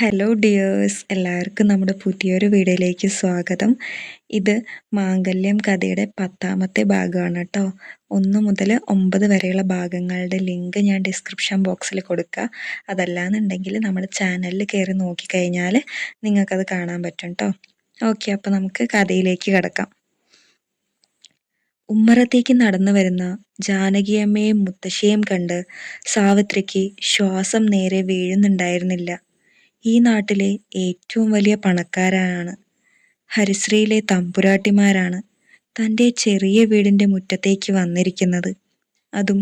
Hello dears, എല്ലാവർക്കും നമ്മുടെ പുതിയൊരു വീഡിയോയിലേക്ക് സ്വാഗതം. ഇത് മാംഗല്യം കഥയുടെ 10ാമത്തെ ഭാഗമാണ് കേട്ടോ. 1 മുതൽ 9 വരെയുള്ള ഭാഗങ്ങളുടെ ലിങ്ക് ഞാൻ ഡിസ്ക്രിപ്ഷൻ ബോക്സിൽ കൊടുക്കുക. അതല്ലാന്നുണ്ടെങ്കിൽ നമ്മുടെ ചാനലിൽ കയറി നോക്കിക്കഴിഞ്ഞാൽ നിങ്ങൾക്കത് കാണാൻ പറ്റും കേട്ടോ. ഓക്കെ, അപ്പോൾ നമുക്ക് കഥയിലേക്ക് കിടക്കാം. ഉമ്മറത്തേക്ക് നടന്നു വരുന്ന ജാനകിയമ്മയും മുത്തശ്ശിയെയും കണ്ട് സാവിത്രിക്ക് ശ്വാസം നേരെ വീഴുന്നുണ്ടായിരുന്നില്ല. ഈ നാട്ടിലെ ഏറ്റവും വലിയ പണക്കാരാണ്, ഹരിശ്രീയിലെ തമ്പുരാട്ടിമാരാണ് തൻ്റെ ചെറിയ വീടിൻ്റെ മുറ്റത്തേക്ക് വന്നിരിക്കുന്നത്. അതും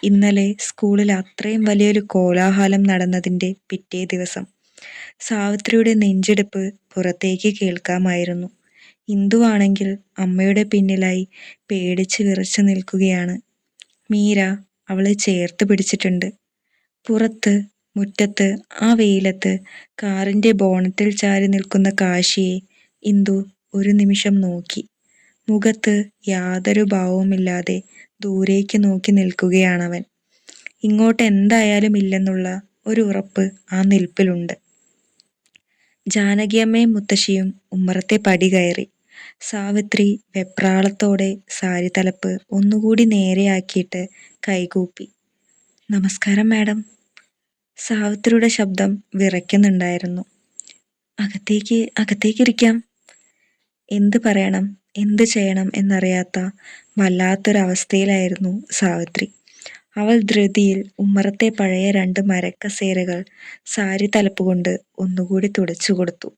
ഇന്നലെ സ്കൂളിൽ അത്രയും വലിയൊരു കോലാഹലം നടന്നതിൻ്റെ പിറ്റേ ദിവസം. സാവിത്രിയുടെ നെഞ്ചെടുപ്പ് പുറത്തേക്ക് കേൾക്കാമായിരുന്നു. ഇന്ദുവാണെങ്കിൽ അമ്മയുടെ പിന്നിലായി പേടിച്ച് വിറച്ചു നിൽക്കുകയാണ്. മീര അവളെ ചേർത്ത് പിടിച്ചിട്ടുണ്ട്. പുറത്ത് മുറ്റത്ത് ആ വെയിലത്ത് കാറിൻ്റെ ബോണറ്റിൽ ചാരി നിൽക്കുന്ന കാശിയെ ഇന്ദു ഒരു നിമിഷം നോക്കി. മുഖത്ത് യാതൊരു ഭാവവുമില്ലാതെ ദൂരേക്ക് നോക്കി നിൽക്കുകയാണവൻ. ഇങ്ങോട്ട് എന്തായാലും ഇല്ലെന്നുള്ള ഒരു ഉറപ്പ് ആ നിൽപ്പിലുണ്ട്. ജാനകിയമ്മയും മുത്തശ്ശിയും ഉമ്മറത്തെ പടി കയറി. സാവിത്രി വെപ്രാളത്തോടെ സാരി തലപ്പ് ഒന്നുകൂടി നേരെയാക്കിയിട്ട് കൈകൂപ്പി. നമസ്കാരം മാഡം. സാവിത്രിയുടെ ശബ്ദം വിറയ്ക്കുന്നുണ്ടായിരുന്നു. അകത്തേക്കിരിക്കാം. എന്ത് പറയണം, എന്ത് ചെയ്യണം എന്നറിയാത്ത വല്ലാത്തൊരവസ്ഥയിലായിരുന്നു സാവിത്രി. അവൾ ധൃതിയിൽ ഉമ്മറത്തെ പഴയ 2 മരക്കസേരകൾ സാരി തലപ്പുകൊണ്ട് ഒന്നുകൂടി തുടച്ചു കൊടുത്തു.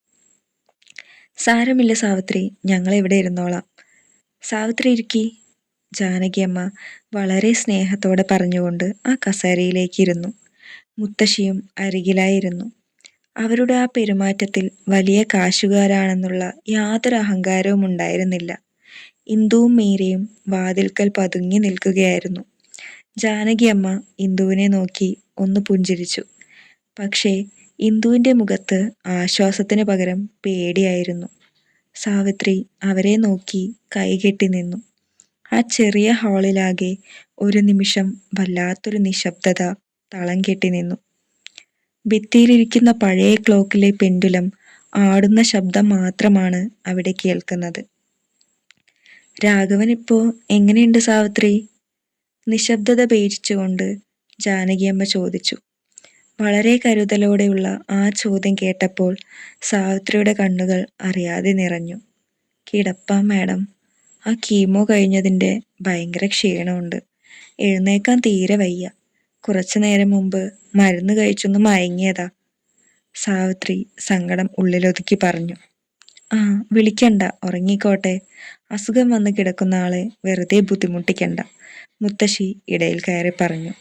സാരമില്ല സാവിത്രി, ഞങ്ങളിവിടെ ഇരുന്നോളാം. സാവിത്രി ഇരിക്കി. ജാനകിയമ്മ വളരെ സ്നേഹത്തോടെ പറഞ്ഞുകൊണ്ട് ആ കസേരയിലേക്ക് ഇരുന്നു. മുത്തശ്ശിയും അരികിലായിരുന്നു. അവരുടെ ആ പെരുമാറ്റത്തിൽ വലിയ കാശുകാരാണെന്നുള്ള യാതൊരു അഹങ്കാരവും ഉണ്ടായിരുന്നില്ല. ഇന്ദുവും മീരയും വാതിൽക്കൽ പതുങ്ങി നിൽക്കുകയായിരുന്നു. ജാനകിയമ്മ ഇന്ദുവിനെ നോക്കി ഒന്ന് പുഞ്ചിരിച്ചു. പക്ഷേ ഇന്ദുവിൻ്റെ മുഖത്ത് ആശ്വാസത്തിന് പകരം പേടിയായിരുന്നു. സാവിത്രി അവരെ നോക്കി കൈകെട്ടി നിന്നു. ആ ചെറിയ ഹാളിലാകെ ഒരു നിമിഷം വല്ലാത്തൊരു നിശബ്ദത തളം കെട്ടി നിന്നു. ഭിത്തിയിലിരിക്കുന്ന പഴയ ക്ലോക്കിലെ പെൻഡുലം ആടുന്ന ശബ്ദം മാത്രമാണ് അവിടെ കേൾക്കുന്നത്. രാഘവൻ ഇപ്പോ എങ്ങനെയുണ്ട് സാവിത്രി? നിശബ്ദത ഭേദിച്ചുകൊണ്ട് ജാനകിയമ്മ ചോദിച്ചു. വളരെ കരുതലോടെയുള്ള ആ ചോദ്യം കേട്ടപ്പോൾ സാവിത്രിയുടെ കണ്ണുകൾ അറിയാതെ നിറഞ്ഞു. കിടപ്പാം മാഡം. ആ കീമോ കഴിഞ്ഞതിൻ്റെ ഭയങ്കര ക്ഷീണമുണ്ട്. എഴുന്നേക്കാൻ തീരെ വയ്യ. കുറച്ചു നേരം മുമ്പ് മരുന്ന് കഴിച്ചൊന്ന് മയങ്ങിയതാ. സാവിത്രി സങ്കടം ഉള്ളിലൊതുക്കി പറഞ്ഞു. ആ, വിളിക്കണ്ട, ഉറങ്ങിക്കോട്ടെ. അസുഖം വന്ന് കിടക്കുന്ന ആളെ വെറുതെ ബുദ്ധിമുട്ടിക്കണ്ട, മുത്തശ്ശി ഇടയിൽ കയറി പറഞ്ഞു.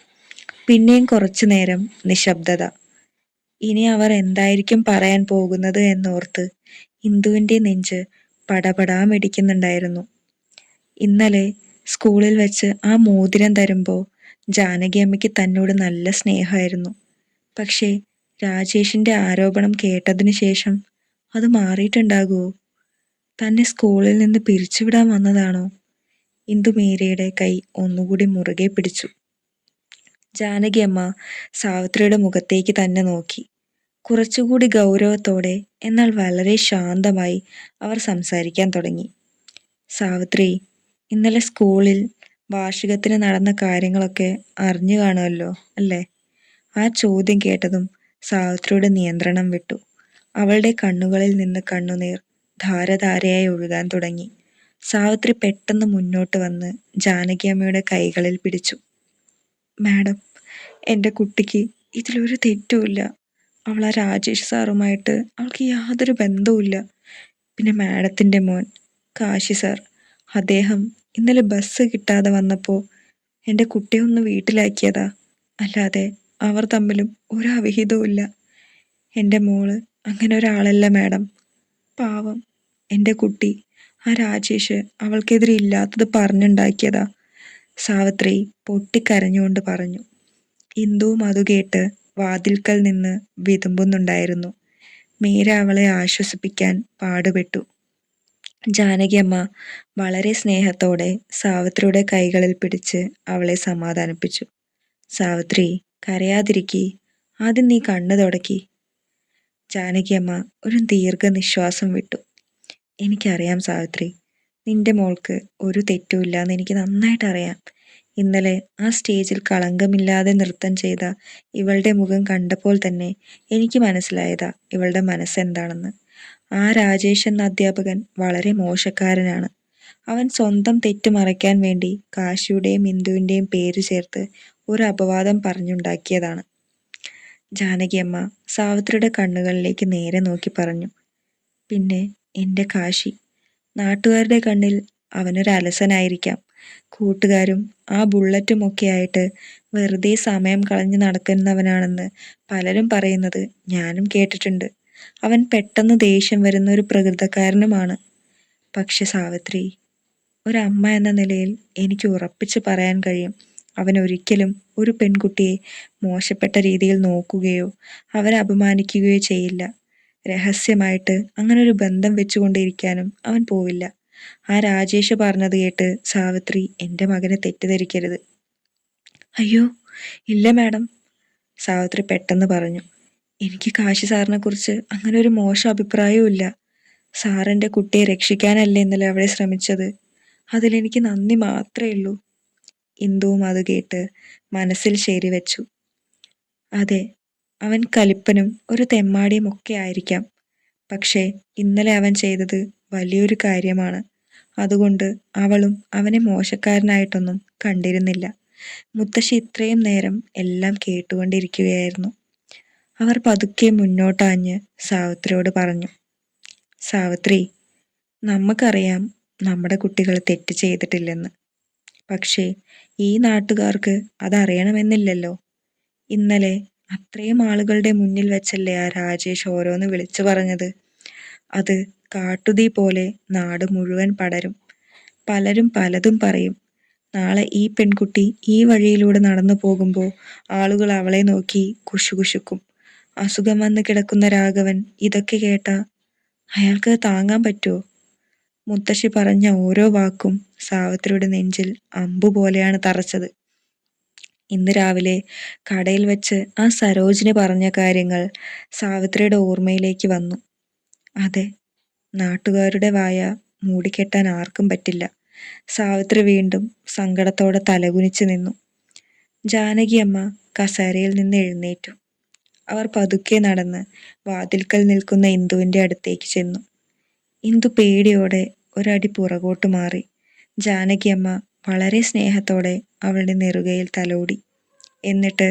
പിന്നെയും കുറച്ചു നേരം നിശബ്ദത. ഇനി അവർ എന്തായിരിക്കും പറയാൻ പോകുന്നത് എന്നോർത്ത് ഇന്ദുവിൻ്റെ നെഞ്ച് പടപടാ മിടിക്കുന്നുണ്ടായിരുന്നു. ഇന്നലെ സ്കൂളിൽ വെച്ച് ആ മോതിരം തരുമ്പോൾ ജാനകിയമ്മയ്ക്ക് തന്നോട് നല്ല സ്നേഹമായിരുന്നു. പക്ഷേ രാജേഷിൻ്റെ ആരോപണം കേട്ടതിന് ശേഷം അത് മാറിയിട്ടുണ്ടാകുമോ? തന്നെ സ്കൂളിൽ നിന്ന് പിരിച്ചുവിടാൻ വന്നതാണോ? ഇന്ദു മീരയുടെ കൈ ഒന്നുകൂടി മുറുകെ പിടിച്ചു. ജാനകിയമ്മ സാവിത്രിയുടെ മുഖത്തേക്ക് തന്നെ നോക്കി. കുറച്ചുകൂടി ഗൗരവത്തോടെ എന്നാൽ വളരെ ശാന്തമായി അവർ സംസാരിക്കാൻ തുടങ്ങി. സാവിത്രി, ഇന്നലെ സ്കൂളിൽ വാർഷികത്തിന് നടന്ന കാര്യങ്ങളൊക്കെ അറിഞ്ഞു കാണുമല്ലോ അല്ലേ? ആ ചോദ്യം കേട്ടതും സാവിത്രിയുടെ നിയന്ത്രണം വിട്ടു. അവളുടെ കണ്ണുകളിൽ നിന്ന് കണ്ണുനീർ ധാരധാരയായി ഒഴുകാൻ തുടങ്ങി. സാവിത്രി പെട്ടെന്ന് മുന്നോട്ട് വന്ന് ജാനകിയമ്മയുടെ കൈകളിൽ പിടിച്ചു. മാഡം, എൻ്റെ കുട്ടിക്ക് ഇതിലൊരു തെറ്റുമില്ല. അവൾ ആ രാജേഷ് സാറുമായിട്ട് അവൾക്ക് യാതൊരു ബന്ധവുമില്ല. പിന്നെ മാഡത്തിൻ്റെ മോൻ കാശി സാർ, അദ്ദേഹം ഇന്നലെ ബസ് കിട്ടാതെ വന്നപ്പോൾ എൻ്റെ കുട്ടിയെ ഒന്ന് വീട്ടിലാക്കിയതാ. അല്ലാതെ അവർ തമ്മിലും ഒരു അവിഹിതവുമില്ല. എൻ്റെ മോള് അങ്ങനെ ഒരാളല്ല മാഡം. പാവം എൻ്റെ കുട്ടി ആ രാജേഷ് അവൾക്കെതിരെ ഇല്ലാത്തത് പറഞ്ഞുണ്ടാക്കിയതാ. സാവിത്രി പൊട്ടിക്കരഞ്ഞുകൊണ്ട് പറഞ്ഞു. ഇന്ദുവും അത് കേട്ട് വാതിൽക്കൽ നിന്ന് വിതുമ്പുന്നുണ്ടായിരുന്നു. മീര അവളെ ആശ്വസിപ്പിക്കാൻ പാടുപെട്ടു. ജാനകിയമ്മ വളരെ സ്നേഹത്തോടെ സാവിത്രിയുടെ കൈകളിൽ പിടിച്ച് അവളെ സമാധാനിപ്പിച്ചു. സാവിത്രി, കരയാതിരിക്കി. ആദ്യം നീ കണ്ണു തുടക്കി. ജാനകിയമ്മ ഒരു ദീർഘനിശ്വാസം വിട്ടു. എനിക്കറിയാം സാവിത്രി, നിന്റെ മോൾക്ക് ഒരു തെറ്റുമില്ലാന്ന് എനിക്ക് നന്നായിട്ട് അറിയാം. ഇന്നലെ ആ സ്റ്റേജിൽ കളങ്കമില്ലാതെ നൃത്തം ചെയ്ത ഇവളുടെ മുഖം കണ്ടപ്പോൾ തന്നെ എനിക്ക് മനസ്സിലായതാ ഇവളുടെ മനസ്സെന്താണെന്ന്. ആ രാജേഷ് എന്ന അധ്യാപകൻ വളരെ മോശക്കാരനാണ്. അവൻ സ്വന്തം തെറ്റ് മറയ്ക്കാൻ വേണ്ടി കാശിയുടെയും ഇന്ദുവിൻ്റെയും പേര് ചേർത്ത് ഒരു അപവാദം പറഞ്ഞുണ്ടാക്കിയതാണ്. ജാനകിയമ്മ സാവിത്രിയുടെ കണ്ണുകളിലേക്ക് നേരെ നോക്കി പറഞ്ഞു. പിന്നെ എൻ്റെ കാശി, നാട്ടുകാരുടെ കണ്ണിൽ അവനൊരു അലസനായിരിക്കാം. കൂട്ടുകാരും ആ ബുള്ളറ്റും ഒക്കെ ആയിട്ട് വെറുതെ സമയം കളഞ്ഞു നടക്കുന്നവനാണെന്ന് പലരും പറയുന്നത് ഞാനും കേട്ടിട്ടുണ്ട്. അവൻ പെട്ടെന്ന് ദേഷ്യം വരുന്ന ഒരു പ്രകൃതക്കാരനുമാണ്. പക്ഷെ സാവിത്രി, ഒരമ്മ എന്ന നിലയിൽ എനിക്ക് ഉറപ്പിച്ച് പറയാൻ കഴിയും, അവൻ ഒരിക്കലും ഒരു പെൺകുട്ടിയെ മോശപ്പെട്ട രീതിയിൽ നോക്കുകയോ അവരെ അപമാനിക്കുകയോ ചെയ്യില്ല. രഹസ്യമായിട്ട് അങ്ങനൊരു ബന്ധം വെച്ചുകൊണ്ടിരിക്കാനും അവൻ പോവില്ല. ആ രാജേഷ് പറഞ്ഞത് കേട്ട് സാവിത്രി എൻ്റെ മകനെ തെറ്റിദ്ധരിക്കരുത്. അയ്യോ ഇല്ല മാഡം, സാവിത്രി പെട്ടെന്ന് പറഞ്ഞു. എനിക്ക് കാശി സാറിനെ കുറിച്ച് അങ്ങനെ ഒരു മോശം അഭിപ്രായവും ഇല്ല. സാറെൻ്റെ കുട്ടിയെ രക്ഷിക്കാനല്ലേ ഇന്നലെ അവളെ ശ്രമിച്ചത്. അതിലെനിക്ക് നന്ദി മാത്രമേ ഉള്ളൂ. ഇന്ദുവും അത് കേട്ട് മനസ്സിൽ ശരിവെച്ചു. അതെ, അവൻ കലിപ്പനും ഒരു തെമ്മാടിയും ഒക്കെ ആയിരിക്കാം. പക്ഷേ ഇന്നലെ അവൻ ചെയ്തത് വലിയൊരു കാര്യമാണ്. അതുകൊണ്ട് അവളും അവനെ മോശക്കാരനായിട്ടൊന്നും കണ്ടിരുന്നില്ല. മുത്തശ്ശി ഇത്രയും നേരം എല്ലാം കേട്ടുകൊണ്ടിരിക്കുകയായിരുന്നു. അവർ പതുക്കെ മുന്നോട്ടാഞ്ഞ് സാവിത്രിയോട് പറഞ്ഞു. സാവിത്രി, നമുക്കറിയാം നമ്മുടെ കുട്ടികൾ തെറ്റ് ചെയ്തിട്ടില്ലെന്ന്. പക്ഷേ ഈ നാട്ടുകാർക്ക് അതറിയണമെന്നില്ലല്ലോ. ഇന്നലെ അത്രയും ആളുകളുടെ മുന്നിൽ വെച്ചല്ലേ ആ രാജേഷ് ഓരോന്ന് വിളിച്ചു പറഞ്ഞത്. അത് കാട്ടുതീ പോലെ നാട് മുഴുവൻ പടരും. പലരും പലതും പറയും. നാളെ ഈ പെൺകുട്ടി ഈ വഴിയിലൂടെ നടന്നു പോകുമ്പോൾ ആളുകൾ അവളെ നോക്കി കുശുകുശുക്കും. അസുഖം വന്ന് കിടക്കുന്ന രാഘവൻ ഇതൊക്കെ കേട്ടാ അയാൾക്ക് താങ്ങാൻ പറ്റുമോ? മുത്തശ്ശി പറഞ്ഞ ഓരോ വാക്കും സാവിത്രിയുടെ നെഞ്ചിൽ അമ്പുപോലെയാണ് തറച്ചത്. ഇന്ന് രാവിലെ കടയിൽ വെച്ച് ആ സരോജിനി പറഞ്ഞ കാര്യങ്ങൾ സാവിത്രിയുടെ ഓർമ്മയിലേക്ക് വന്നു. അതെ, നാട്ടുകാരുടെ വായ മൂടിക്കെട്ടാൻ ആർക്കും പറ്റില്ല. സാവിത്രി വീണ്ടും സങ്കടത്തോടെ തലകുനിച്ചു നിന്നു. ജാനകിയമ്മ കസേരയിൽ നിന്ന് എഴുന്നേറ്റു. അവർ പതുക്കെ നടന്ന് വാതിൽക്കൽ നിൽക്കുന്ന ഇന്ദുവിൻ്റെ അടുത്തേക്ക് ചെന്നു. ഇന്ദു പേടിയോടെ ഒരടി പുറകോട്ട് മാറി. ജാനകിയമ്മ വളരെ സ്നേഹത്തോടെ അവളുടെ നെറുകയിൽ തലോടി. എന്നിട്ട്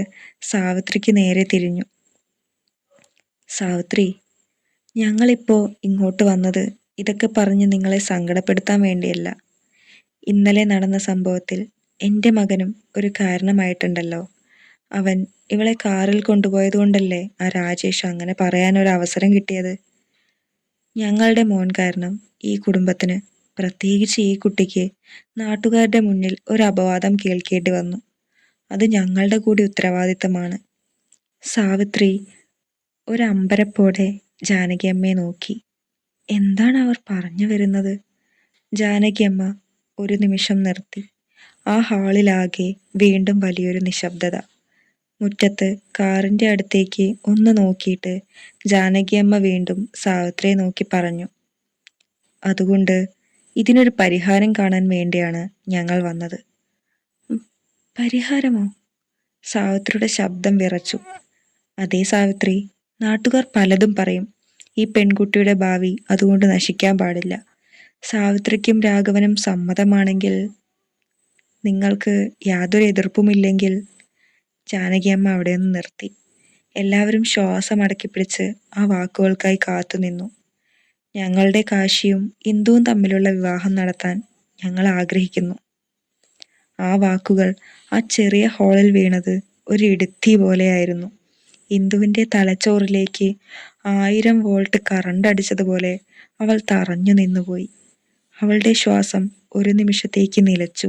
സാവിത്രിക്ക് നേരെ തിരിഞ്ഞു. സാവിത്രി, ഞങ്ങളിപ്പോൾ ഇങ്ങോട്ട് വന്നത് ഇതൊക്കെ പറഞ്ഞ് നിങ്ങളെ സങ്കടപ്പെടുത്താൻ വേണ്ടിയല്ല. ഇന്നലെ നടന്ന സംഭവത്തിൽ എൻ്റെ മകനും ഒരു കാരണമായിട്ടുണ്ടല്ലോ. അവൻ ഇവളെ കാറിൽ കൊണ്ടുപോയത് കൊണ്ടല്ലേ ആ രാജേഷ് അങ്ങനെ പറയാനൊരു അവസരം കിട്ടിയത്. ഞങ്ങളുടെ മോൻ കാരണം ഈ കുടുംബത്തിന്, പ്രത്യേകിച്ച് ഈ കുട്ടിക്ക്, നാട്ടുകാരുടെ മുന്നിൽ ഒരു അപവാദം കേൾക്കേണ്ടി വന്നു. അത് ഞങ്ങളുടെ കൂടി ഉത്തരവാദിത്തമാണ്. സാവിത്രി ഒരമ്പരപ്പോടെ ജാനകിയമ്മയെ നോക്കി. എന്താണ് അവർ പറഞ്ഞു വരുന്നത്? ജാനകിയമ്മ ഒരു നിമിഷം നിർത്തി. ആ ഹാളിലാകെ വീണ്ടും വലിയൊരു നിശബ്ദത. മുറ്റത്ത് കാറിൻ്റെ അടുത്തേക്ക് ഒന്ന് നോക്കിയിട്ട് ജാനകിയമ്മ വീണ്ടും സാവിത്രിയെ നോക്കി പറഞ്ഞു. അതുകൊണ്ട് ഇതിനൊരു പരിഹാരം കാണാൻ വേണ്ടിയാണ് ഞങ്ങൾ വന്നത്. പരിഹാരമോ? സാവിത്രിയുടെ ശബ്ദം വിറച്ചു. അതേ സാവിത്രി, നാട്ടുകാർ പലതും പറയും. ഈ പെൺകുട്ടിയുടെ ഭാവി അതുകൊണ്ട് നശിക്കാൻ പാടില്ല. സാവിത്രിക്കും രാഘവനും സമ്മതമാണെങ്കിൽ, നിങ്ങൾക്ക് യാതൊരു എതിർപ്പുമില്ലെങ്കിൽ. ജാനകിയമ്മ അവിടെ നിന്ന് നിർത്തി. എല്ലാവരും ശ്വാസം അടക്കി പിടിച്ച് ആ വാക്കുകൾക്കായി കാത്തുനിന്നു. ഞങ്ങളുടെ കാശിയും ഇന്ദുവും തമ്മിലുള്ള വിവാഹം നടത്താൻ ഞങ്ങൾ ആഗ്രഹിക്കുന്നു. ആ വാക്കുകൾ ആ ചെറിയ ഹാളിൽ വീണത് ഒരു ഇടുത്തി പോലെയായിരുന്നു. ഇന്ദുവിൻ്റെ തലച്ചോറിലേക്ക് 1000 വോൾട്ട് കറണ്ട് അടിച്ചതുപോലെ അവൾ തറഞ്ഞു നിന്നുപോയി. അവളുടെ ശ്വാസം ഒരു നിമിഷത്തേക്ക് നിലച്ചു.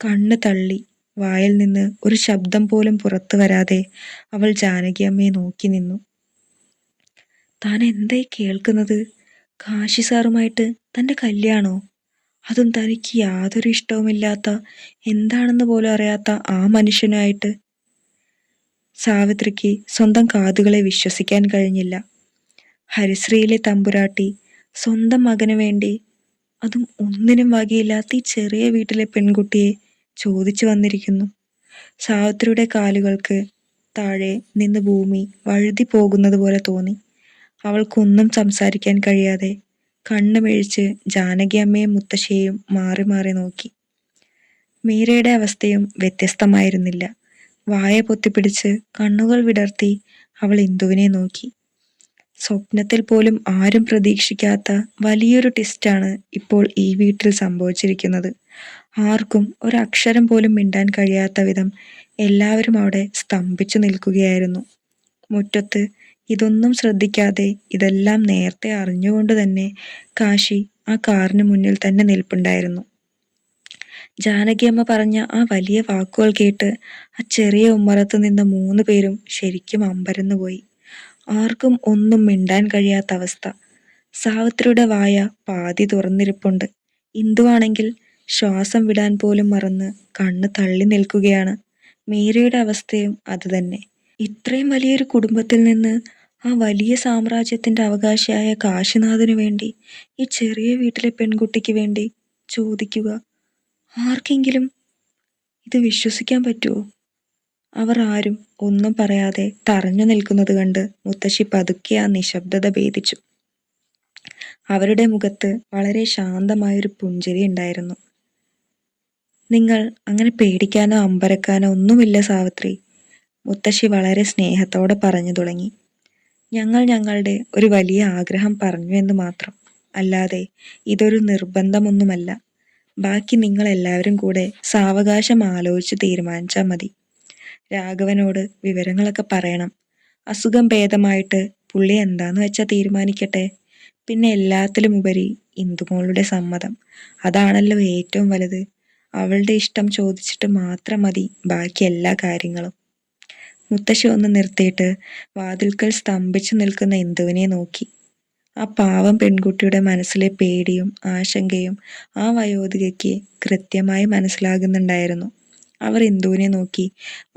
കണ്ണ് തള്ളി. വായിൽ നിന്ന് ഒരു ശബ്ദം പോലും പുറത്തു വരാതെ അവൾ ജാനകിയമ്മയെ നോക്കി നിന്നു. താൻ എന്തായി കേൾക്കുന്നത്? കാശി സാറുമായിട്ട് തൻ്റെ കല്യാണോ? അതും തനിക്ക് യാതൊരു ഇഷ്ടവുമില്ലാത്ത, എന്താണെന്ന് പോലും അറിയാത്ത ആ മനുഷ്യനായിട്ട്. സാവിത്രിക്ക് സ്വന്തം കാതുകളെ വിശ്വസിക്കാൻ കഴിഞ്ഞില്ല. ഹരിശ്രീയിലെ തമ്പുരാട്ടി സ്വന്തം മകന് വേണ്ടി, അതും ഒന്നിനും വകയില്ലാത്ത ഈ ചെറിയ വീട്ടിലെ പെൺകുട്ടിയെ ചോദിച്ചു വന്നിരിക്കുന്നു. സാവിത്രിയുടെ കാലുകൾക്ക് താഴെ നിന്ന് ഭൂമി വഴുതി പോകുന്നത് പോലെ തോന്നി. അവൾക്കൊന്നും സംസാരിക്കാൻ കഴിയാതെ കണ്ണുമിഴിച്ച് ജാനകി അമ്മയും മുത്തശ്ശിയെയും മാറി മാറി നോക്കി. മീരയുടെ അവസ്ഥയും വ്യത്യസ്തമായിരുന്നില്ല. വായ പൊത്തിപ്പിടിച്ച് കണ്ണുകൾ വിടർത്തി അവൾ ഇന്ദുവിനെ നോക്കി. സ്വപ്നത്തിൽ പോലും ആരും പ്രതീക്ഷിക്കാത്ത വലിയൊരു ട്വിസ്റ്റാണ് ഇപ്പോൾ ഈ വീട്ടിൽ സംഭവിച്ചിരിക്കുന്നത്. ആർക്കും ഒരക്ഷരം പോലും മിണ്ടാൻ കഴിയാത്ത വിധം എല്ലാവരും അവിടെ സ്തംഭിച്ചു നിൽക്കുകയായിരുന്നു. മുറ്റത്ത് ഇതൊന്നും ശ്രദ്ധിക്കാതെ ഇതെല്ലാം നേരത്തെ അറിഞ്ഞുകൊണ്ട് തന്നെ കാശി ആ കാറിന് മുന്നിൽ തന്നെ നിൽപ്പുണ്ടായിരുന്നു. ജാനകിയമ്മ പറഞ്ഞ ആ വലിയ വാക്കുകൾ കേട്ട് ആ ചെറിയ ഉമ്മറത്ത് നിന്ന 3 പേരും ശരിക്കും അമ്പരന്നുപോയി. ആർക്കും ഒന്നും മിണ്ടാൻ കഴിയാത്ത അവസ്ഥ. സാവിത്രിയുടെ വായ പാതി തുറന്നിരിപ്പുണ്ട്. ഇന്ദുവാണെങ്കിൽ ശ്വാസം വിടാൻ പോലും മറന്ന് കണ്ണ് തള്ളി നിൽക്കുകയാണ്. മീരയുടെ അവസ്ഥയും അതുതന്നെ. ഇത്രയും വലിയൊരു കുടുംബത്തിൽ നിന്ന് ആ വലിയ സാമ്രാജ്യത്തിന്റെ അവകാശിയായ കാശിനാഥന് വേണ്ടി ഈ ചെറിയ വീട്ടിലെ പെൺകുട്ടിക്ക് വേണ്ടി ചോദിക്കുക, ആർക്കെങ്കിലും ഇത് വിശ്വസിക്കാൻ പറ്റുമോ? അവർ ആരും ഒന്നും പറയാതെ തറഞ്ഞു നിൽക്കുന്നത് കണ്ട് മുത്തശ്ശി പതുക്കെ ആ നിശബ്ദത ഭേദിച്ചു. അവരുടെ മുഖത്ത് വളരെ ശാന്തമായൊരു പുഞ്ചിരി ഉണ്ടായിരുന്നു. നിങ്ങൾ അങ്ങനെ പേടിക്കാനോ അമ്പരക്കാനോ ഒന്നുമില്ല സാവിത്രി, മുത്തശ്ശി വളരെ സ്നേഹത്തോടെ പറഞ്ഞു തുടങ്ങി. ഞങ്ങൾ ഞങ്ങളുടെ ഒരു വലിയ ആഗ്രഹം പറഞ്ഞു എന്ന് മാത്രം. അല്ലാതെ ഇതൊരു നിർബന്ധമൊന്നുമല്ല. ബാക്കി നിങ്ങൾ എല്ലാവരും കൂടെ സാവകാശം ആലോചിച്ച് തീരുമാനിച്ചാൽ മതി. രാഘവനോട് വിവരങ്ങളൊക്കെ പറയണം. അസുഖം ഭേദമായിട്ട് പുള്ളി എന്താന്ന് വെച്ചാൽ തീരുമാനിക്കട്ടെ. പിന്നെ എല്ലാത്തിലും ഉപരി ഇന്ദുമോളുടെ സമ്മതം, അതാണല്ലോ ഏറ്റവും വലുത്. അവളുടെ ഇഷ്ടം ചോദിച്ചിട്ട് മാത്രം മതി ബാക്കി എല്ലാ കാര്യങ്ങളും. മുത്തശ്ശി ഒന്ന് നിർത്തിയിട്ട് വാതിൽക്കൽ സ്തംഭിച്ചു നിൽക്കുന്ന ഇന്ദുവിനെ നോക്കി. ആ പാവം പെൺകുട്ടിയുടെ മനസ്സിലെ പേടിയും ആശങ്കയും ആ വയോധികയ്ക്ക് കൃത്യമായി മനസ്സിലാകുന്നുണ്ടായിരുന്നു. അവർ ഇന്ദുവിനെ നോക്കി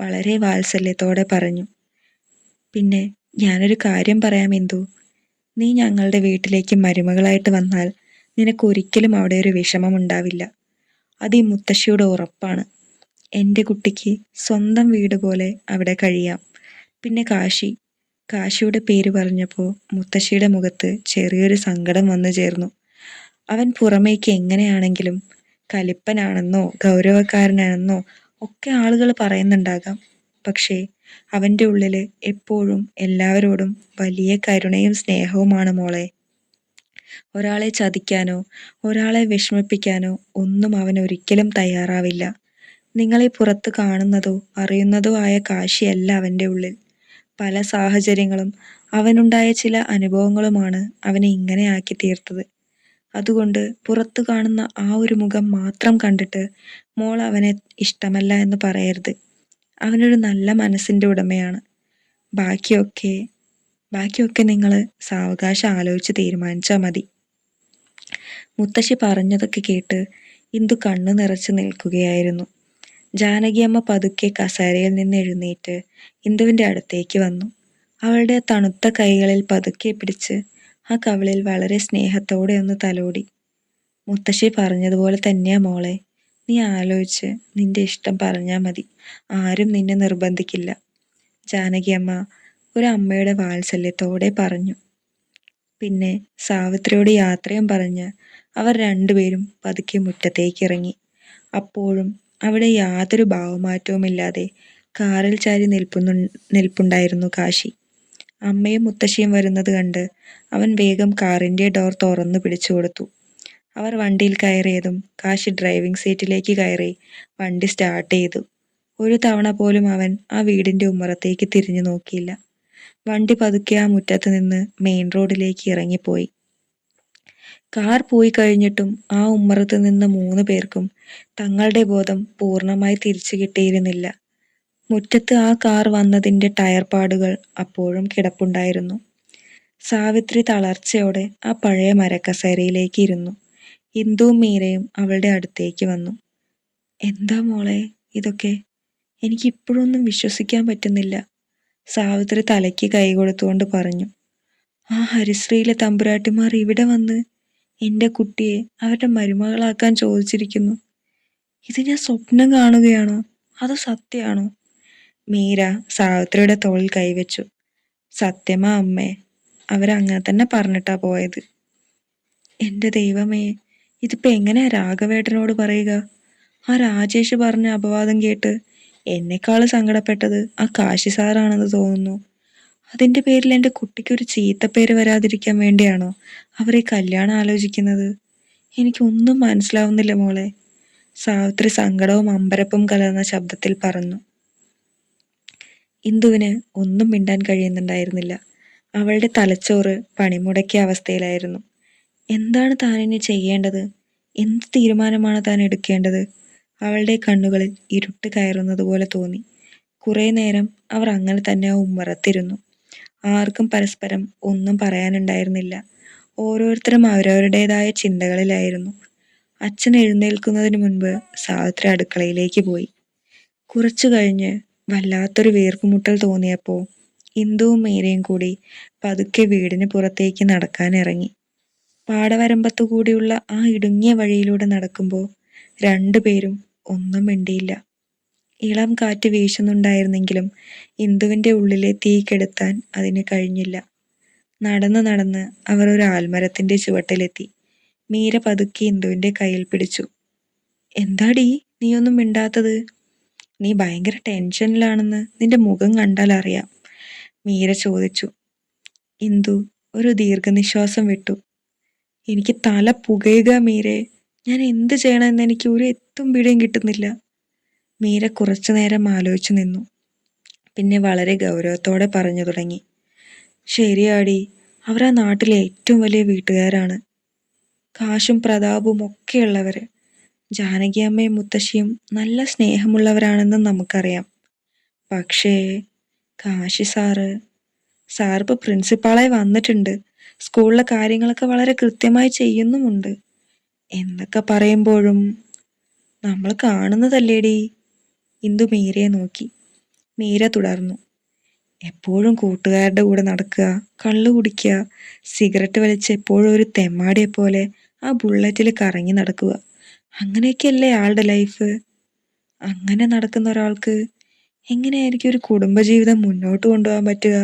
വളരെ വാത്സല്യത്തോടെ പറഞ്ഞു, പിന്നെ ഞാനൊരു കാര്യം പറയാം ഇന്ദു, നീ ഞങ്ങളുടെ വീട്ടിലേക്ക് മരുമകളായിട്ട് വന്നാൽ നിനക്കൊരിക്കലും അവിടെ ഒരു വിഷമം ഉണ്ടാവില്ല. അത് ഈ മുത്തശ്ശിയുടെ ഉറപ്പാണ്. എൻ്റെ കുട്ടിക്ക് സ്വന്തം വീട് പോലെ അവിടെ കഴിയാം. പിന്നെ കാശിയുടെ പേര് പറഞ്ഞപ്പോൾ മുത്തശ്ശിയുടെ മുഖത്ത് ചെറിയൊരു സങ്കടം വന്നു ചേർന്നു. അവൻ പുറമേക്ക് എങ്ങനെയാണെങ്കിലും കലിപ്പനാണെന്നോ ഗൗരവക്കാരനാണെന്നോ ഒക്കെ ആളുകൾ പറയുന്നുണ്ടാകാം. പക്ഷേ അവൻ്റെ ഉള്ളില് എപ്പോഴും എല്ലാവരോടും വലിയ കരുണയും സ്നേഹവുമാണ് മോളെ. ഒരാളെ ചതിക്കാനോ ഒരാളെ വിഷമിപ്പിക്കാനോ ഒന്നും അവൻ ഒരിക്കലും തയ്യാറാവില്ല. നിങ്ങളെ പുറത്ത് കാണുന്നതോ അറിയുന്നതോ ആയ കാശിയല്ല അവൻ്റെ ഉള്ളിൽ. പല സാഹചര്യങ്ങളും അവനുണ്ടായ ചില അനുഭവങ്ങളുമാണ് അവനെ ഇങ്ങനെ ആക്കി തീർത്തത്. അതുകൊണ്ട് പുറത്തു കാണുന്ന ആ ഒരു മുഖം മാത്രം കണ്ടിട്ട് മോൾ അവനെ ഇഷ്ടമല്ല എന്ന് പറയരുത്. അവനൊരു നല്ല മനസ്സിൻ്റെ ഉടമയാണ്. ബാക്കിയൊക്കെ ബാക്കിയൊക്കെ നിങ്ങൾ സാവകാശം ആലോചിച്ച് തീരുമാനിച്ചാൽ മതി. മുത്തശ്ശി പറഞ്ഞതൊക്കെ കേട്ട് ഇന്ദു കണ്ണു നിറച്ച് നിൽക്കുകയായിരുന്നു. ജാനകിയമ്മ പതുക്കെ കസേരയിൽ നിന്ന് എഴുന്നേറ്റ് ഇന്ദുവിൻ്റെ അടുത്തേക്ക് വന്നു. അവളുടെ തണുത്ത കൈകളിൽ പതുക്കെ പിടിച്ച് ആ കവിളിൽ വളരെ സ്നേഹത്തോടെ ഒന്ന് തലോടി. മുത്തശ്ശി പറഞ്ഞതുപോലെ തന്നെയാ മോളെ, നീ ആലോചിച്ച് നിന്റെ ഇഷ്ടം പറഞ്ഞാൽ മതി. ആരും നിന്നെ നിർബന്ധിക്കില്ല. ജാനകിയമ്മ ഒരു അമ്മയുടെ വാത്സല്യത്തോടെ പറഞ്ഞു. പിന്നെ സാവിത്രിയോട് യാത്രയും പറഞ്ഞ് അവർ രണ്ടുപേരും പതുക്കെ മുറ്റത്തേക്ക് ഇറങ്ങി. അപ്പോഴും അവിടെ യാതൊരു ഭാവമാറ്റവുമില്ലാതെ കാറിൽ ചാരി നിൽപ്പുണ്ടായിരുന്നു കാശി. അമ്മയും മുത്തശ്ശിയും വരുന്നത് കണ്ട് അവൻ വേഗം കാറിൻ്റെ ഡോർ തുറന്നു പിടിച്ചു കൊടുത്തു. അവർ വണ്ടിയിൽ കയറിയതും കാശി ഡ്രൈവിംഗ് സീറ്റിലേക്ക് കയറി വണ്ടി സ്റ്റാർട്ട് ചെയ്തു. ഒരു തവണ പോലും അവൻ ആ വീടിൻ്റെ ഉമ്മറത്തേക്ക് തിരിഞ്ഞു നോക്കിയില്ല. വണ്ടി പതുക്കെ ആ മുറ്റത്ത് നിന്ന് മെയിൻ റോഡിലേക്ക് ഇറങ്ങിപ്പോയി. കാർ പോയി കഴിഞ്ഞിട്ടും ആ ഉമ്മറത്ത് നിന്ന് 3 പേർക്കും തങ്ങളുടെ ബോധം പൂർണ്ണമായി തിരിച്ചു കിട്ടിയിരുന്നില്ല. മുറ്റത്ത് ആ കാർ വന്നതിൻ്റെ ടയർ പാടുകൾ അപ്പോഴും കിടപ്പുണ്ടായിരുന്നു. സാവിത്രി തളർച്ചയോടെ ആ പഴയ മരക്കസേരയിലേക്ക് ഇരുന്നു. ഇന്ദുവും മീരയും അവളുടെ അടുത്തേക്ക് വന്നു. എന്താ മോളെ ഇതൊക്കെ? എനിക്കിപ്പോഴൊന്നും വിശ്വസിക്കാൻ പറ്റുന്നില്ല, സാവിത്രി തലയ്ക്ക് കൈ കൊടുത്തുകൊണ്ട് പറഞ്ഞു. ആ ഹരിശ്രീയിലെ തമ്പുരാട്ടിമാർ ഇവിടെ വന്ന് എൻ്റെ കുട്ടിയെ അവരുടെ മരുമകളാക്കാൻ ചോദിച്ചിരിക്കുന്നു. ഇത് ഞാൻ സ്വപ്നം കാണുകയാണോ അതോ സത്യമാണോ? മീര സാവിത്രിയുടെ തോളിൽ കൈവച്ചു. സത്യമാ അമ്മേ, അവരങ്ങനെ തന്നെ പറഞ്ഞിട്ടാ പോയത്. എൻ്റെ ദൈവമേ, ഇതിപ്പോ എങ്ങനെയാ രാഘവേട്ടനോട് പറയുക? ആ രാജേഷ് പറഞ്ഞ അപവാദം കേട്ട് എന്നെക്കാള് സങ്കടപ്പെട്ടത് ആ കാശി സാറാണെന്ന് തോന്നുന്നു. അതിന്റെ പേരിൽ എൻ്റെ കുട്ടിക്കൊരു ചീത്തപ്പേര് വരാതിരിക്കാൻ വേണ്ടിയാണോ അവർ ഈ കല്യാണം ആലോചിക്കുന്നത്? എനിക്കൊന്നും മനസ്സിലാവുന്നില്ല മോളെ, സാവിത്രി സങ്കടവും അമ്പരപ്പും കലർന്ന ശബ്ദത്തിൽ പറഞ്ഞു. ഇന്ദുവിന് ഒന്നും മിണ്ടാൻ കഴിയുന്നുണ്ടായിരുന്നില്ല. അവളുടെ തലച്ചോറ് പണിമുടക്കിയ അവസ്ഥയിലായിരുന്നു. എന്താണ് താനിനി ചെയ്യേണ്ടത്? എന്ത് തീരുമാനമാണ് താൻ എടുക്കേണ്ടത്? അവളുടെ കണ്ണുകളിൽ ഇരുട്ട് കയറുന്നത് പോലെ തോന്നി. കുറെ നേരം അവർ അങ്ങനെ തന്നെ ഉമ്മറത്തിരുന്നു. ആർക്കും പരസ്പരം ഒന്നും പറയാനുണ്ടായിരുന്നില്ല. ഓരോരുത്തരും അവരവരുടേതായ ചിന്തകളിലായിരുന്നു. അച്ഛൻ എഴുന്നേൽക്കുന്നതിന് മുൻപ് സാവിത്രി അടുക്കളയിലേക്ക് പോയി. കുറച്ചു കഴിഞ്ഞ് വല്ലാത്തൊരു വീർപ്പുമുട്ടൽ തോന്നിയപ്പോൾ ഇന്ദുവും മീരയും കൂടി പതുക്കെ വീടിന് പുറത്തേക്ക് നടക്കാനിറങ്ങി. പാടവരമ്പത്തു കൂടിയുള്ള ആ ഇടുങ്ങിയ വഴിയിലൂടെ നടക്കുമ്പോൾ രണ്ടുപേരും ഒന്നും മിണ്ടിയില്ല. ഇളം കാറ്റ് വീശുന്നുണ്ടായിരുന്നെങ്കിലും ഇന്ദുവിൻ്റെ ഉള്ളിലെ തീ കെടുത്താൻ അതിന് കഴിഞ്ഞില്ല. നടന്ന് നടന്ന് അവർ ഒരു ആൽമരത്തിന്റെ ചുവട്ടിലെത്തി. മീര പതുക്കെ ഇന്ദുവിൻ്റെ കയ്യിൽ പിടിച്ചു. എന്താടീ നീയൊന്നും മിണ്ടാത്തത്? നീ ഭയങ്കര ടെൻഷനിലാണെന്ന് നിന്റെ മുഖം കണ്ടാൽ അറിയാം, മീര ചോദിച്ചു. ഇന്ദു ഒരു ദീർഘനിശ്വാസം വിട്ടു. എനിക്ക് തല പുകയുക മീരെ, ഞാൻ എന്ത് ചെയ്യണമെന്ന് എനിക്ക് ഒരു എത്തും പിടിയും കിട്ടുന്നില്ല. മീര കുറച്ചു നേരം ആലോചിച്ചു നിന്നു. പിന്നെ വളരെ ഗൗരവത്തോടെ പറഞ്ഞു തുടങ്ങി. ശരിയാടി, അവർ ആ നാട്ടിലെ ഏറ്റവും വലിയ വീട്ടുകാരാണ്. കാശും പ്രതാപവും ഒക്കെയുള്ളവര്. ജാനകിയമ്മയും മുത്തശ്ശിയും നല്ല സ്നേഹമുള്ളവരാണെന്നും നമുക്കറിയാം. പക്ഷേ കാശി സാറിപ്പോ പ്രിൻസിപ്പാളായി വന്നിട്ടുണ്ട്. സ്കൂളിലെ കാര്യങ്ങളൊക്കെ വളരെ കൃത്യമായി ചെയ്യുന്നുമുണ്ട്. എന്നൊക്കെ പറയുമ്പോഴും നമ്മൾ കാണുന്നതല്ലേടി. ഇന്ദു മീരയെ നോക്കി. മീര തുടർന്നു. എപ്പോഴും കൂട്ടുകാരുടെ കൂടെ നടക്കുക, കള്ളു കുടിക്കുക, സിഗരറ്റ് വലിച്ച് എപ്പോഴും ഒരു തെമ്മാടിയെ പോലെ ആ ബുള്ളറ്റിൽ കറങ്ങി നടക്കുക. അങ്ങനെയൊക്കെയല്ലേ ആളുടെ ലൈഫ്? അങ്ങനെ നടക്കുന്ന ഒരാൾക്ക് എങ്ങനെയായിരിക്കും ഒരു കുടുംബജീവിതം മുന്നോട്ട് കൊണ്ടുപോകാൻ പറ്റുക?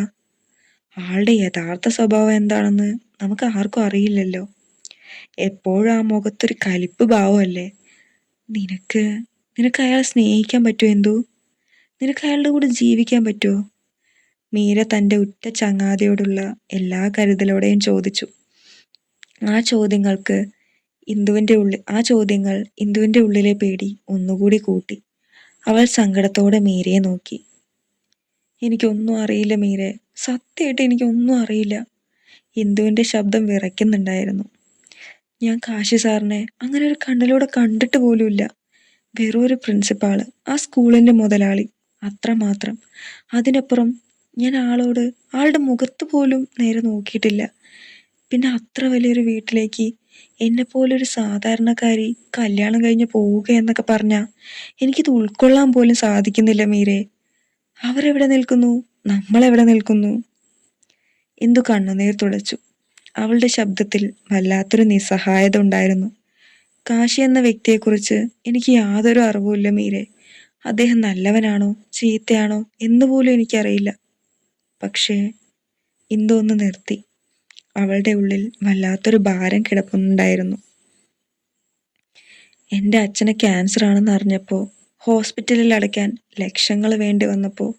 ആളുടെ യഥാർത്ഥ സ്വഭാവം എന്താണെന്ന് നമുക്ക് ആർക്കും അറിയില്ലല്ലോ. എപ്പോഴും ആ മുഖത്തൊരു കലിപ്പ് ഭാവമല്ലേ. നിനക്ക് നിനക്ക് അയാളെ സ്നേഹിക്കാൻ പറ്റുമോ എന്തു? നിനക്ക് അയാളുടെ കൂടെ ജീവിക്കാൻ പറ്റുമോ? മീര തൻ്റെ ഉറ്റ ചങ്ങാതിയോടുള്ള എല്ലാ കരുതലോടെയും ചോദിച്ചു. ആ ചോദ്യങ്ങൾ ഇന്ദുവിൻ്റെ ഉള്ളിലെ പേടി ഒന്നുകൂടി കൂട്ടി. അവൾ സങ്കടത്തോടെ മീരയെ നോക്കി. എനിക്കൊന്നും അറിയില്ല മീരെ, സത്യമായിട്ട് എനിക്കൊന്നും അറിയില്ല. ഇന്ദുവിൻ്റെ ശബ്ദം വിറയ്ക്കുന്നുണ്ടായിരുന്നു. ഞാൻ കാശി സാറിനെ അങ്ങനെ ഒരു കണ്ണിലൂടെ കണ്ടിട്ട് പോലുമില്ല. വെറും ഒരു പ്രിൻസിപ്പാള്, ആ സ്കൂളിൻ്റെ മുതലാളി, അത്രമാത്രം. അതിനപ്പുറം ഞാൻ ആളുടെ മുഖത്ത് പോലും നേരെ നോക്കിയിട്ടില്ല. പിന്നെ അത്ര വലിയൊരു വീട്ടിലേക്ക് എന്നെപ്പോലൊരു സാധാരണക്കാരി കല്യാണം കഴിഞ്ഞ് പോവുക എന്നൊക്കെ പറഞ്ഞാൽ എനിക്കിത് ഉൾക്കൊള്ളാൻ പോലും സാധിക്കുന്നില്ല മീരെ. അവരെവിടെ നിൽക്കുന്നു, നമ്മളെവിടെ നിൽക്കുന്നു? ഇന്ദു കണ്ണുനീർ തുടച്ചു. അവളുടെ ശബ്ദത്തിൽ വല്ലാത്തൊരു നിസ്സഹായത ഉണ്ടായിരുന്നു. കാശി എന്ന വ്യക്തിയെക്കുറിച്ച് എനിക്ക് യാതൊരു അറിവുമില്ല മീരെ. അദ്ദേഹം നല്ലവനാണോ ചീത്തയാണോ എന്നുപോലും എനിക്കറിയില്ല. പക്ഷേ ഇന്ദു ഒന്ന് നിർത്തി. അവളുടെ ഉള്ളിൽ വല്ലാത്തൊരു ഭാരം കിടപ്പുന്നുണ്ടായിരുന്നു. എൻ്റെ അച്ഛന് ക്യാൻസർ ആണെന്ന് അറിഞ്ഞപ്പോൾ ഹോസ്പിറ്റലിൽ അടയ്ക്കാൻ ലക്ഷങ്ങൾ വേണ്ടി വന്നപ്പോൾ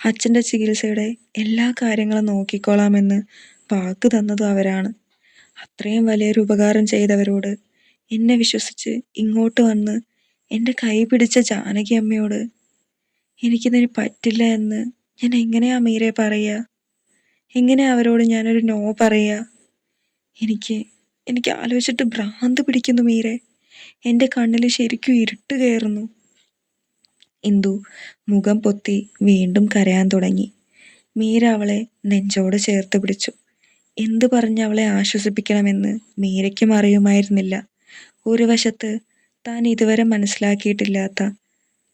അച്ഛൻ്റെ ചികിത്സയുടെ എല്ലാ കാര്യങ്ങളും നോക്കിക്കോളാമെന്ന് വാക്ക് തന്നതും അവരാണ്. അത്രയും വലിയൊരു ഉപകാരം ചെയ്തവരോട് എന്നെ വിശ്വസിച്ച് ഇങ്ങോട്ട് വന്ന് എൻ്റെ കൈ പിടിച്ച ജാനകി അമ്മയോട് എനിക്കിതിന് പറ്റില്ല എന്ന് ഞാൻ എങ്ങനെയാ മീരെ പറയുക? എങ്ങനെയാ അവരോട് ഞാനൊരു നോ പറയുക? എനിക്ക് ആലോചിച്ചിട്ട് ഭ്രാന്ത് പിടിക്കുന്നു മീരെ. എൻ്റെ കണ്ണിൽ ശരിക്കും ഇരുട്ട് കയറുന്നു. ഇന്ദു മുഖം പൊത്തി വീണ്ടും കരയാൻ തുടങ്ങി. മീര അവളെ നെഞ്ചോട് ചേർത്ത് പിടിച്ചു. എന്തു പറഞ്ഞ് അവളെ ആശ്വസിപ്പിക്കണമെന്ന് മീരയ്ക്കും അറിയുമായിരുന്നില്ല. ഒരു വശത്ത് താൻ ഇതുവരെ മനസ്സിലാക്കിയിട്ടില്ലാത്ത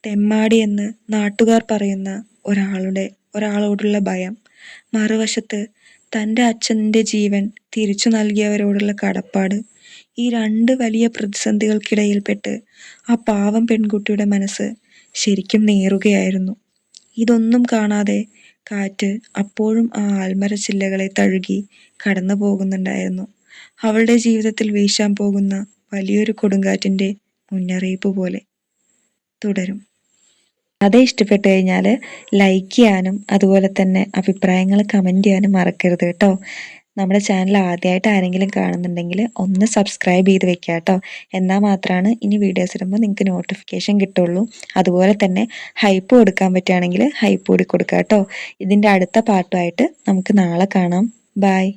തെമ്മാടി എന്ന് നാട്ടുകാർ പറയുന്ന ഒരാളോടുള്ള ഭയം, മറുവശത്ത് തൻ്റെ അച്ഛൻ്റെ ജീവൻ തിരിച്ചു നൽകിയവരോടുള്ള കടപ്പാട്, ഈ രണ്ട് വലിയ പ്രതിസന്ധികൾക്കിടയിൽപ്പെട്ട് ആ പാവം പെൺകുട്ടിയുടെ മനസ്സ് ശരിക്കും നേറുകയായിരുന്നു. ഇതൊന്നും കാണാതെ കാറ്റ് അപ്പോഴും ആ ആൽമരച്ചില്ലകളെ തഴുകി കടന്നു പോകുന്നുണ്ടായിരുന്നു. അവളുടെ ജീവിതത്തിൽ വീശാൻ പോകുന്ന വലിയൊരു കൊടുങ്കാറ്റിൻ്റെ മുന്നറിയിപ്പ് പോലെ. തുടരും. കഥ ഇഷ്ടപ്പെട്ടു കഴിഞ്ഞാൽ ലൈക്ക് ചെയ്യാനും അതുപോലെ തന്നെ അഭിപ്രായങ്ങൾ കമൻറ്റ് ചെയ്യാനും മറക്കരുത് കേട്ടോ. നമ്മുടെ ചാനൽ ആദ്യമായിട്ട് ആരെങ്കിലും കാണുന്നുണ്ടെങ്കിൽ ഒന്ന് സബ്സ്ക്രൈബ് ചെയ്ത് വെക്കുക കേട്ടോ. എന്നാൽ മാത്രമാണ് ഇനി വീഡിയോസ് ഇടുമ്പോൾ നിങ്ങൾക്ക് നോട്ടിഫിക്കേഷൻ കിട്ടുള്ളൂ. അതുപോലെ തന്നെ ഹൈപ്പ് കൊടുക്കാൻ പറ്റുകയാണെങ്കിൽ ഹൈപ്പ് കൂടി കൊടുക്കുക കേട്ടോ. ഇതിൻ്റെ അടുത്ത പാർട്ടുമായിട്ട് നമുക്ക് നാളെ കാണാം. ബൈ.